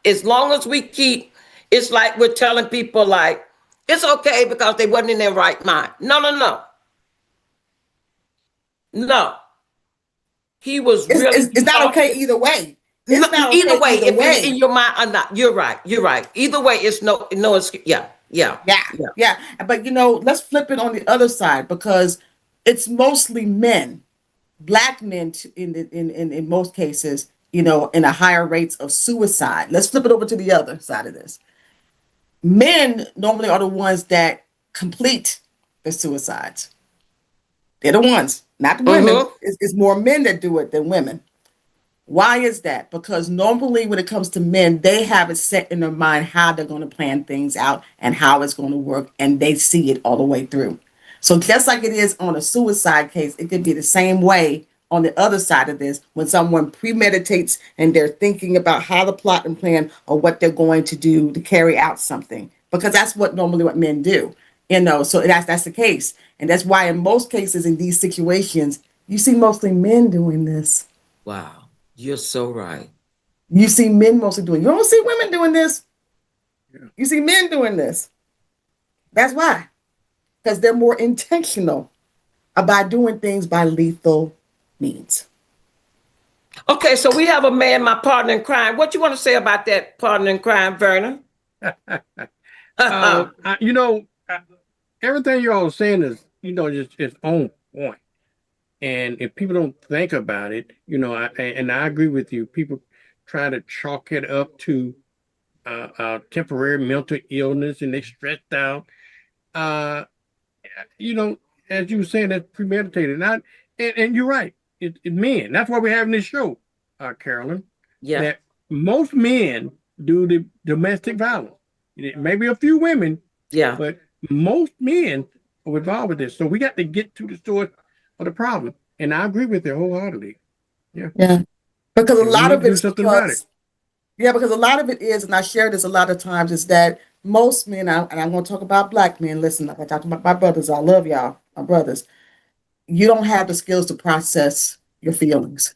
As long as we keep, it's like we're telling people like, it's okay because they wasn't in their right mind. No. He was it's not okay either way. It's not either okay way. If it's in your mind or not, you're right. Either way, it's no excuse. Yeah. But let's flip it on the other side, because it's mostly men, Black men in most cases, in a higher rates of suicide. Let's flip it over to the other side of this. Men normally are the ones that complete the suicides. They're the ones, not the women. It's more men that do it than women. Why is that? Because normally when it comes to men, they have it set in their mind how they're going to plan things out and how it's going to work, and they see it all the way through. So just like it is on a suicide case, it could be the same way on the other side of this when someone premeditates and they're thinking about how to plot and plan or what they're going to do to carry out something. Because that's what normally what men do. So that's the case. And that's why in most cases in these situations, you see mostly men doing this. Wow. You're so right. You see men mostly doing. You don't see women doing this. Yeah. You see men doing this. That's why. Because they're more intentional about doing things by lethal means. Okay, so we have a man, my partner in crime. What you want to say about that partner in crime, Vernon? Everything you're all saying is, just on point. And if people don't think about it, I agree with you. People try to chalk it up to temporary mental illness, and they stressed out. As you were saying, that's premeditated. And you're right. It's men. That's why we're having this show, Carolyn. Yeah. That most men do the domestic violence. Maybe a few women. Yeah. But most men are involved with this. So we got to get to the source of the problem. And I agree with you wholeheartedly. Yeah. Yeah. Because a lot of it is about it. Yeah, because a lot of it is, and I share this a lot of times, is that most men, and I'm going to talk about Black men. Listen, like I talked about my brothers, I love y'all, my brothers. You don't have the skills to process your feelings.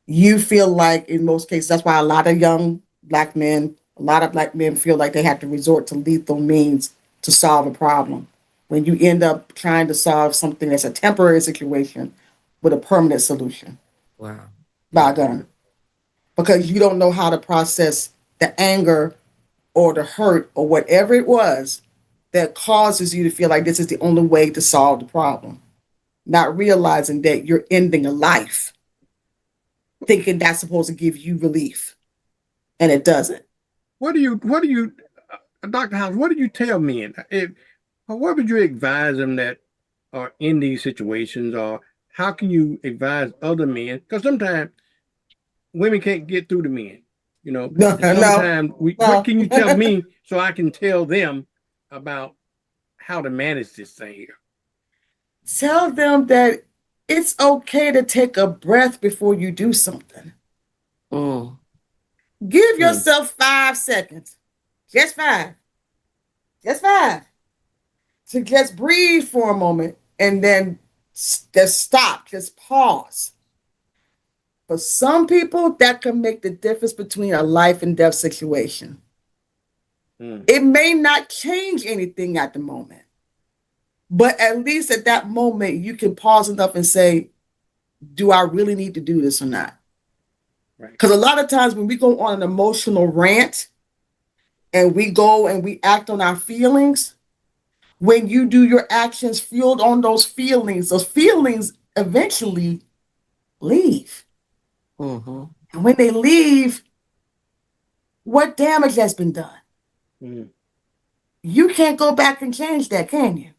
You feel like, in most cases, that's why a lot of Black men feel like they have to resort to lethal means to solve a problem. When you end up trying to solve something that's a temporary situation with a permanent solution. Wow. By a gun. Because you don't know how to process the anger or the hurt or whatever it was that causes you to feel like this is the only way to solve the problem. Not realizing that you're ending a life, thinking that's supposed to give you relief, and it doesn't. What do you, Dr. House, what do you tell men? What would you advise them that are in these situations, or how can you advise other men? Because sometimes women can't get through to men, Sometimes what can you tell me so I can tell them about how to manage this thing here? Tell them that it's okay to take a breath before you do something. Give yourself 5 seconds. Just 5. Just 5. To just breathe for a moment and then just stop. Just pause. For some people, that can make the difference between a life and death situation. It may not change anything at the moment, but at least at that moment, you can pause enough and say, do I really need to do this or not? Because a lot of times when we go on an emotional rant and we go and we act on our feelings, when you do your actions fueled on those feelings eventually leave. Mm-hmm. And when they leave, what damage has been done? You can't go back and change that, can you?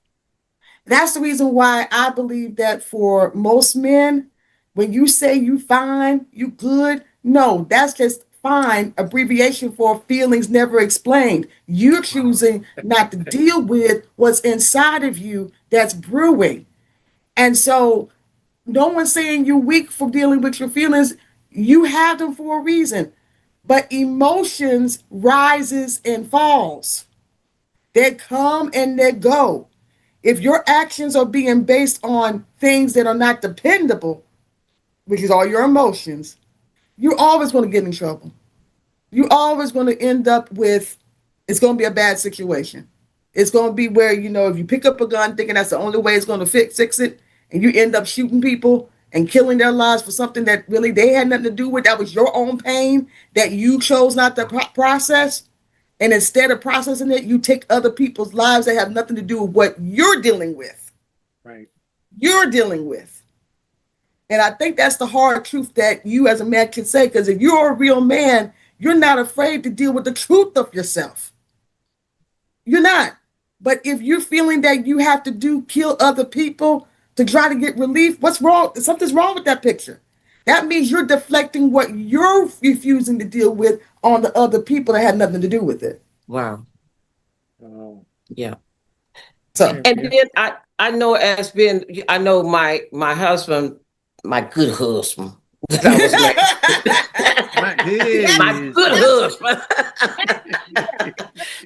That's the reason why I believe that for most men, when you say you fine, you good, no, that's just fine, abbreviation for feelings never explained. You're choosing not to deal with what's inside of you that's brewing. And so no one's saying you're weak for dealing with your feelings. You have them for a reason. But emotions rises and falls. They come and they go. If your actions are being based on things that are not dependable, which is all your emotions, you're always going to get in trouble. You're always going to end up with, it's going to be a bad situation. It's going to be where, if you pick up a gun thinking that's the only way it's going to fix it, and you end up shooting people and killing their lives for something that really they had nothing to do with, that was your own pain that you chose not to process. And instead of processing it, you take other people's lives that have nothing to do with what you're dealing with. Right. You're dealing with. And I think that's the hard truth that you as a man can say, because if you're a real man, you're not afraid to deal with the truth of yourself. You're not. But if you're feeling that you have to kill other people to try to get relief, what's wrong? Something's wrong with that picture. That means you're deflecting what you're refusing to deal with on the other people that had nothing to do with it. Wow. Oh, Yeah. So, And yeah. then I know as being I know my husband, my good husband that I was married My to. My goodness. good husband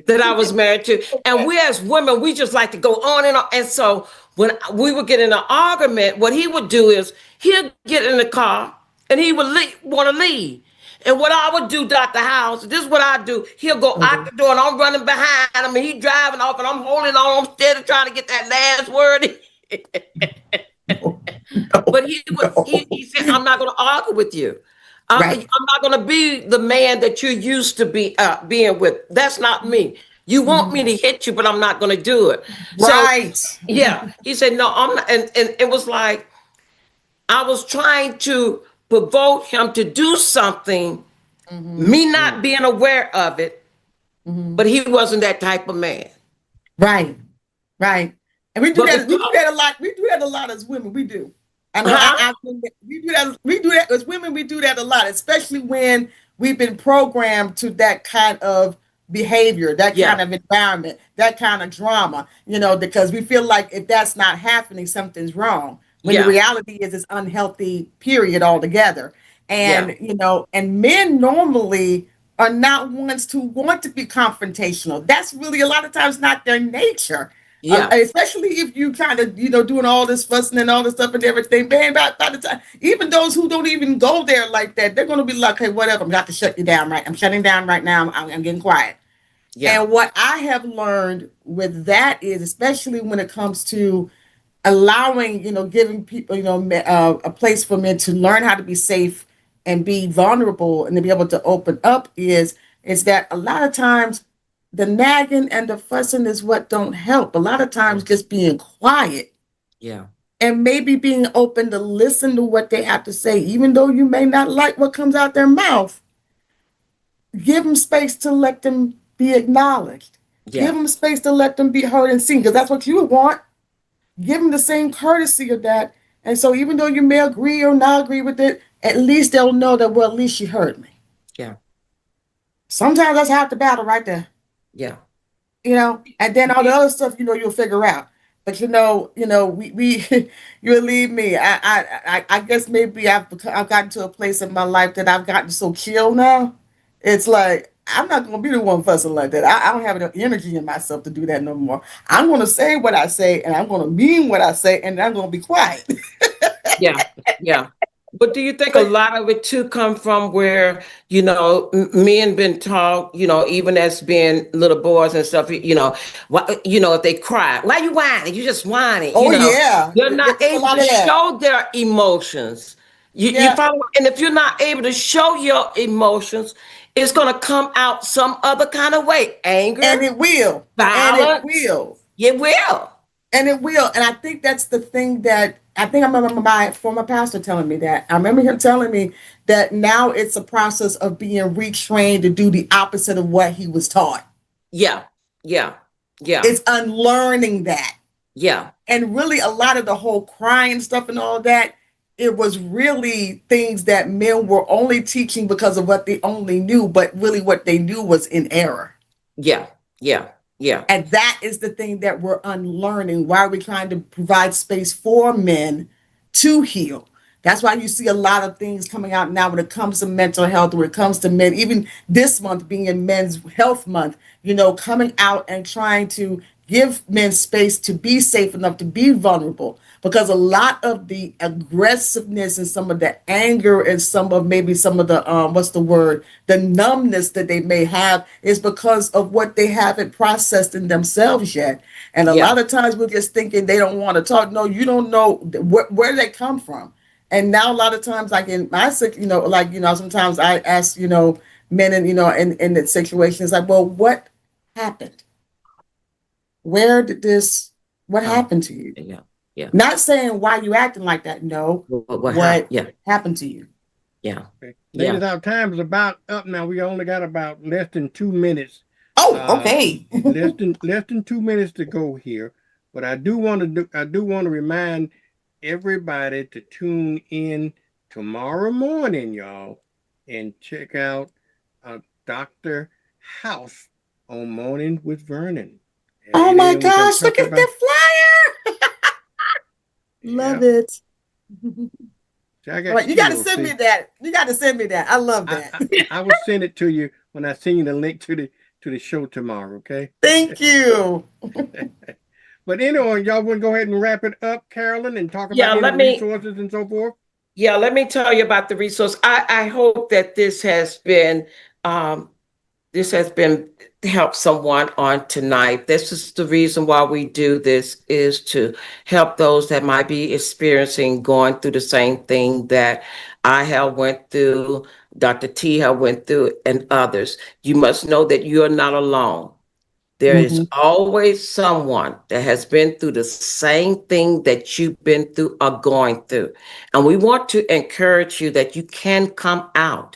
that I was married to. And we as women, we just like to go on and on. And so when we would get in an argument, what he would do is he'll get in the car and he would want to leave. And what I would do, Dr. House, this is what I do. He'll go out the door and I'm running behind him and he's driving off and I'm holding on. I'm steady trying to get that last word. But he said, I'm not going to argue with you. right. I'm not going to be the man that you used to be being with. That's not me. You want me to hit you, but I'm not going to do it. So, Right. yeah, he said, no, I'm not. And it was like, I was trying to provoke him to do something, me not being aware of it, but he wasn't that type of man. Right. Right. And we do But that. We do because, that a lot. We do that a lot as women. We do. I know. huh? We do that. We do that as women. We do that a lot, especially when we've been programmed to that kind of behavior, that Yeah, kind of environment, that kind of drama. You know, because we feel like if that's not happening, something's wrong. When the yeah, reality is, it's unhealthy. Period. Altogether. yeah, And you know, and men normally are not ones to want to be confrontational. That's really a lot of times not their nature. yeah, Especially if you kind of, you know, doing all this fussing and all this stuff and everything, man, by the time, even those who don't even go there like that, they're going to be like, hey, whatever, I'm got to shut you down, right? I'm shutting down right now. I'm getting quiet. yeah, And what I have learned with that is, especially when it comes to allowing, you know, giving people, you know, a place for men to learn how to be safe and be vulnerable and to be able to open up is that a lot of times the nagging and the fussing is what don't help. A lot of times just being quiet yeah, and maybe being open to listen to what they have to say, even though you may not like what comes out their mouth. Give them space to let them be acknowledged. Give yeah, them space to let them be heard and seen, because that's what you would want. Give them the same courtesy of that. And so even though you may agree or not agree with it, at least they'll know that, well, at least you heard me. yeah, Sometimes that's half the battle right there. yeah, You know, and then all the other stuff, you know, you'll figure out. But we you believe me. I guess maybe I've gotten to a place in my life that I've gotten so chill now. It's like I'm not gonna be the one fussing like that. I don't have enough energy in myself to do that no more. I'm gonna say what I say, and I'm gonna mean what I say, and I'm gonna be quiet. yeah, yeah. But do you think a But lot of it too come from where, men been taught, even as being little boys and stuff, if they cry, why you whining? You just whining, oh yeah, they're not it's a able lot to of that. show their emotions. You Yeah, follow? And if you're not able to show your emotions, it's going to come out some other kind of way. and Anger, it will, and it violence, will. it will. And it will. And I think that's the thing that I think I remember my former pastor telling me that. I remember him telling me that now it's a process of being retrained to do the opposite of what he was taught. Yeah, yeah, yeah, It's unlearning that. yeah, And really, a lot of the whole crying stuff and all that, it was really things that men were only teaching because of what they only knew, but really what they knew was in error. yeah, yeah, yeah, And that is the thing that we're unlearning. Why are we trying to provide space for men to heal? That's why you see a lot of things coming out now when it comes to mental health, when it comes to men, even this month being in Men's Health Month, coming out and trying to give men space to be safe enough to be vulnerable. Because a lot of the aggressiveness and some of the anger and some of the what's the word, the numbness that they may have is because of what they haven't processed in themselves yet. And a yeah, lot of times we're just thinking they don't want to talk. No, you don't know where they come from. And now a lot of times, like in my sometimes I ask, men and in the situations like, well, what happened? Where did what oh, happened to you? yeah, yeah. Not saying why you acting like that. No, What happened? what Yeah, happened to you? yeah, Okay. yeah. Ladies, our time is about up now. We only got about less than 2 minutes. Oh, Uh, okay. less than 2 minutes to go here. But I do want to remind everybody to tune in tomorrow morning, y'all, and check out Dr. House on Morning with Vernon. At Oh 8 my a.m. we're gonna gosh, talk look at about- the flyer. Love Yep. it. See, I got All right, you got to skills, send see. me that. You got to send me that. I love that. I will send it to you when I send you the link to the show tomorrow, okay? Thank you. But anyway, y'all want to go ahead and wrap it up, Carolyn, and talk Yeah, about let any me- resources and so forth? Yeah, let me tell you about the resource. I hope that this has been help someone on tonight. This is the reason why we do this, is to help those that might be experiencing, going through the same thing that I have went through, Dr. T have went through, and others. You must know that you are not alone. There is always someone that has been through the same thing that you've been through or going through. And we want to encourage you that you can come out.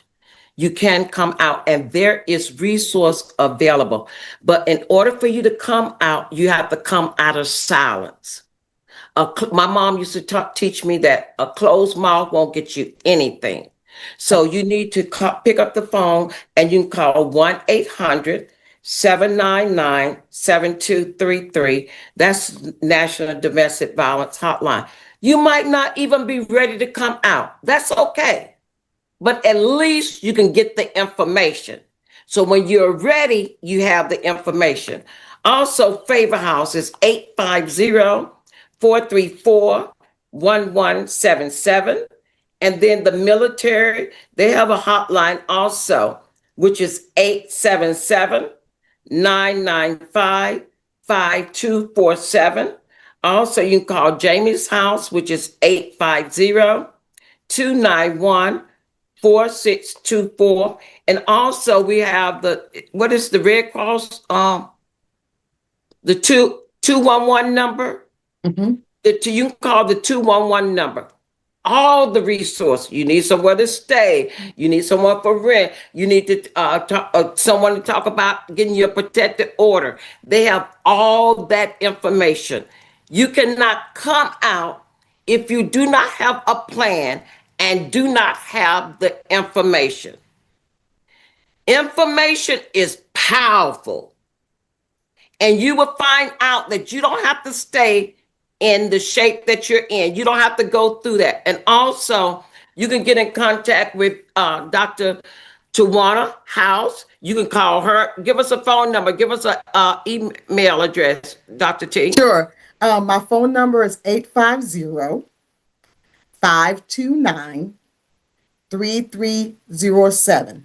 You can come out, and there is resource available. But in order for you to come out, you have to come out of silence. My mom used to teach me that a closed mouth won't get you anything. So you need to pick up the phone, and you can call 1-800-799-7233. That's National Domestic Violence Hotline. You might not even be ready to come out. That's okay. But at least you can get the information. So when you're ready, you have the information. Also, Favor House is 850-434-1177. And then the military, they have a hotline also, which is 877-995-5247. Also, you can call Jamie's house, which is 850-291-4624. And also we have what is the Red Cross, the 211 number. You can call the 211 number. All the resources. You need somewhere to stay. You need someone for rent. You need to someone to talk about getting your protected order. They have all that information. You cannot come out if you do not have a plan and do not have the information. Information is powerful. And you will find out that you don't have to stay in the shape that you're in. You don't have to go through that. And also, you can get in contact with Dr. Tawana House. You can call her. Give us a phone number. Give us an email address, Dr. T. Sure. My phone number is 850-529-3307.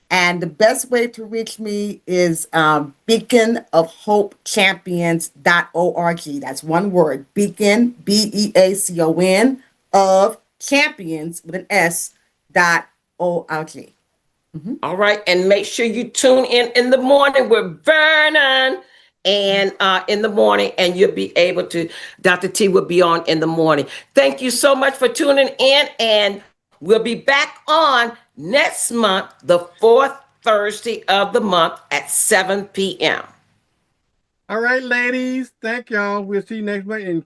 And the best way to reach me is beaconofhopechampions.org. That's one word, beacon, BEACON, of champions with an S.org. All right. And make sure you tune in the morning with Vernon. And in the morning, and you'll be able to, Dr. T will be on in the morning. Thank you so much for tuning in, and we'll be back on next month, the 4th Thursday of the month at 7 p.m. All right, ladies. Thank y'all. We'll see you next month.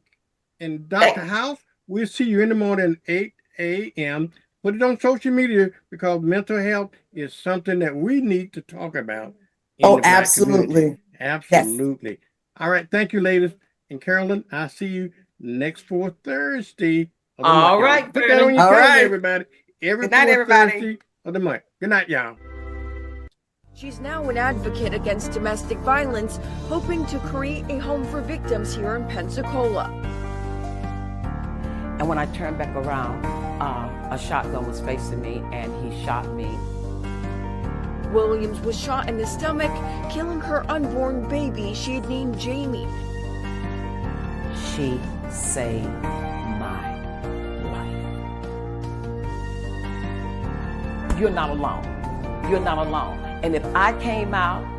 And Dr. House, we'll see you in the morning at 8 a.m. Put it on social media, because mental health is something that we need to talk about. Oh, absolutely. Absolutely. Yes. All right. Thank you, ladies. And Carolyn, I'll see you next 4th Thursday. All right. Put that on your calendar, everybody. Every Good night, 4th everybody. Thursday of the month. Good night, y'all. She's now an advocate against domestic violence, hoping to create a home for victims here in Pensacola. And when I turned back around, a shotgun was facing me, and he shot me. Williams was shot in the stomach, killing her unborn baby she had named Jamie. She saved my life. You're not alone. You're not alone. And if I came out